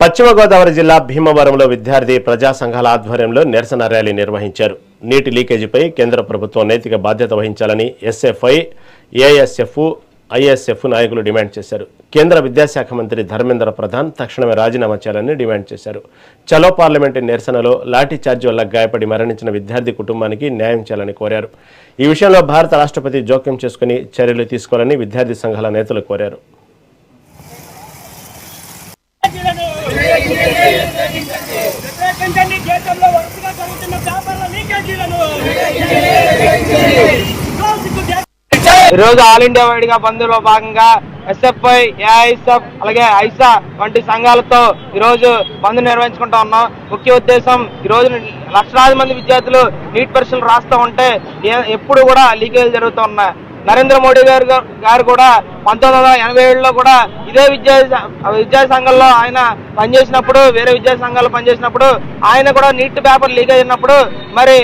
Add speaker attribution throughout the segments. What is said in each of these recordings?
Speaker 1: పశ్చిమ గోదావరి జిల్లా భీమవరంలో విద్యార్థి ప్రజా సంఘాల ఆధ్వర్యంలో నిరసన ర్యాలీ నిర్వహించారు. నీటి లీకేజీపై కేంద్ర ప్రభుత్వం నైతిక బాధ్యత వహించాలని ఎస్ఎఫ్ఐ, ఏఎస్ఎఫ్, ఐఎస్ఎఫ్ నాయకులు డిమాండ్ చేశారు. కేంద్ర విద్యాశాఖ మంత్రి ధర్మేంద్ర ప్రధాన్ తక్షణమే రాజీనామా చేయాలని డిమాండ్ చేశారు. చలో పార్లమెంటు నిరసనలో లాఠీ చార్జ్ వల్ల గాయపడి మరణించిన విద్యార్థి కుటుంబానికి న్యాయం చేయాలని కోరారు. ఈ విషయంలో భారత రాష్ట్రపతి జోక్యం చేసుకుని చర్యలు తీసుకోవాలని విద్యార్థి సంఘాల నేతలు కోరారు.
Speaker 2: ఈరోజు ఆల్ ఇండియా వైడ్ గా బంద్లో భాగంగా ఎస్ఎఫ్ఐ, ఏఐఎస్ఎఫ్ అలాగే ఐసా వంటి సంఘాలతో ఈరోజు బంద్ నిర్వహించుకుంటా ఉన్నాం. ముఖ్య ఉద్దేశం ఈరోజు లక్షలాది మంది విద్యార్థులు నీట్ పరీక్షలు రాస్తూ ఉంటే ఎప్పుడు కూడా లీకేజ్ జరుగుతూ ఉన్నాయి. నరేంద్ర మోడీ గారు కూడా 1987లో కూడా ఇదే విద్యా సంఘంలో ఆయన పనిచేసినప్పుడు, వేరే విద్యా సంఘాల్లో పనిచేసినప్పుడు ఆయన కూడా నీట్ పేపర్ లీకేజ్ అయినప్పుడు మరి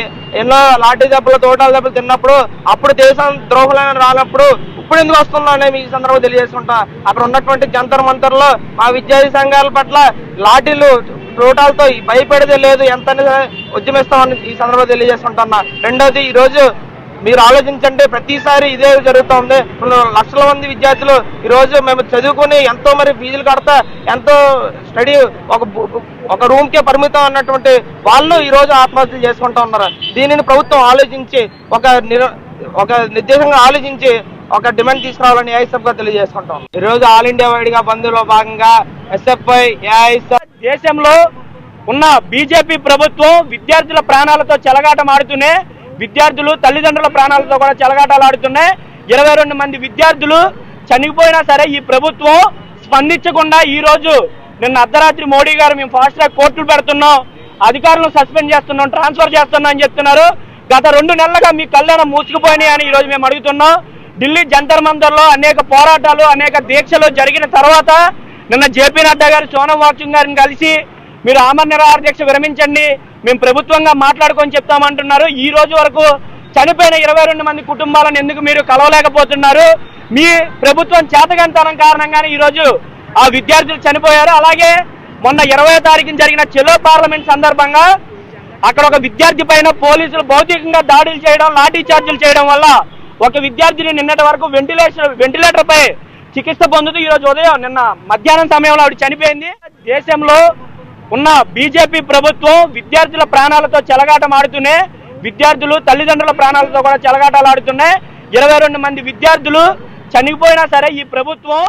Speaker 2: ఎన్నో లాఠీ దెబ్బలు, తోటాల దెబ్బలు తిన్నప్పుడు అప్పుడు దేశం ద్రోహులను రానప్పుడు ఇప్పుడు ఎందుకు వస్తుందో ఈ సందర్భంగా తెలియజేసుకుంటా. అక్కడ ఉన్నటువంటి జంతర్ మంతర్లో మా విద్యార్థి సంఘాల పట్ల లాఠీలు, తోటాలతో భయపడేదే లేదు, ఎంత ఉద్యమిస్తామని ఈ సందర్భంగా తెలియజేసుకుంటున్నా. రెండోది, ఈరోజు మీరు ఆలోచించండి, ప్రతిసారి ఇదే జరుగుతుంది. లక్షల మంది విద్యార్థులు ఈరోజు మేము చదువుకుని ఎంతో మరి ఫీజులు కడతా ఎంతో స్టడీ ఒక రూమ్కే పరిమితం అన్నటువంటి వాళ్ళు ఈరోజు ఆత్మహత్యలు చేసుకుంటూ ఉన్నారు. దీనిని ప్రభుత్వం ఆలోచించి ఒక నిర్దేశంగా ఆలోచించి ఒక డిమాండ్ తీసుకురావాలని ఏఐఎస్ఎఫ్ గా తెలియజేసుకుంటాం. ఈరోజు ఆల్ ఇండియా వైడ్ గా బంద్లో భాగంగా ఎస్ఎఫ్ఐ, ఏఐఎస్ఎఫ్
Speaker 3: దేశంలో ఉన్న బీజేపీ ప్రభుత్వం విద్యార్థుల ప్రాణాలతో చెలగాటమాడుతూనే విద్యార్థులు తల్లిదండ్రుల ప్రాణాలతో కూడా చెలగాటలాడుతున్నాయి. 22 మంది విద్యార్థులు చనిపోయినా సరే ఈ ప్రభుత్వం స్పందించకుండా ఈ రోజు నిన్న అర్ధరాత్రి మోడీ గారు మేము ఫాస్ట్ ట్రాక్ కోర్టులు పెడుతున్నాం, అధికారులను సస్పెండ్ చేస్తున్నాం, ట్రాన్స్ఫర్ చేస్తున్నాం అని చెప్తున్నారు. గత 2 నెలలుగా మీ కళ్యాణం మూసుకుపోయినాయి అని ఈరోజు మేము అడుగుతున్నాం. ఢిల్లీ జంతర్ మంతర్లో అనేక పోరాటాలు, అనేక దీక్షలు జరిగిన తర్వాత నిన్న జేపీ నడ్డా గారు సోనం వాంగ్చుక్ గారిని కలిసి మీరు ఆమరణ నిరాహార దీక్ష విరమించండి, మేము ప్రభుత్వంగా మాట్లాడుకొని చెప్తామంటున్నారు. ఈ రోజు వరకు చనిపోయిన 22 మంది కుటుంబాలను ఎందుకు మీరు కలవలేకపోతున్నారు? మీ ప్రభుత్వం చేతకంతనం కారణంగానే ఈరోజు ఆ విద్యార్థులు చనిపోయారు. అలాగే మొన్న 20వ తారీఖున జరిగిన చలో పార్లమెంట్ సందర్భంగా అక్కడ ఒక విద్యార్థి పైన పోలీసులు భౌతికంగా దాడులు చేయడం, లాఠీ చార్జీలు చేయడం వల్ల ఒక విద్యార్థిని నిన్నటి వరకు వెంటిలేటర్ పై చికిత్స పొందుతూ ఈరోజు ఉదయం నిన్న మధ్యాహ్నం సమయంలో ఆవిడ చనిపోయింది. దేశంలో ఉన్న బీజేపీ ప్రభుత్వం విద్యార్థుల ప్రాణాలతో చెలగాటమాడుతూనే విద్యార్థులు తల్లిదండ్రుల ప్రాణాలతో కూడా చెలగాటలాడుతున్నాయి. 22 మంది విద్యార్థులు చనిపోయినా సరే ఈ ప్రభుత్వం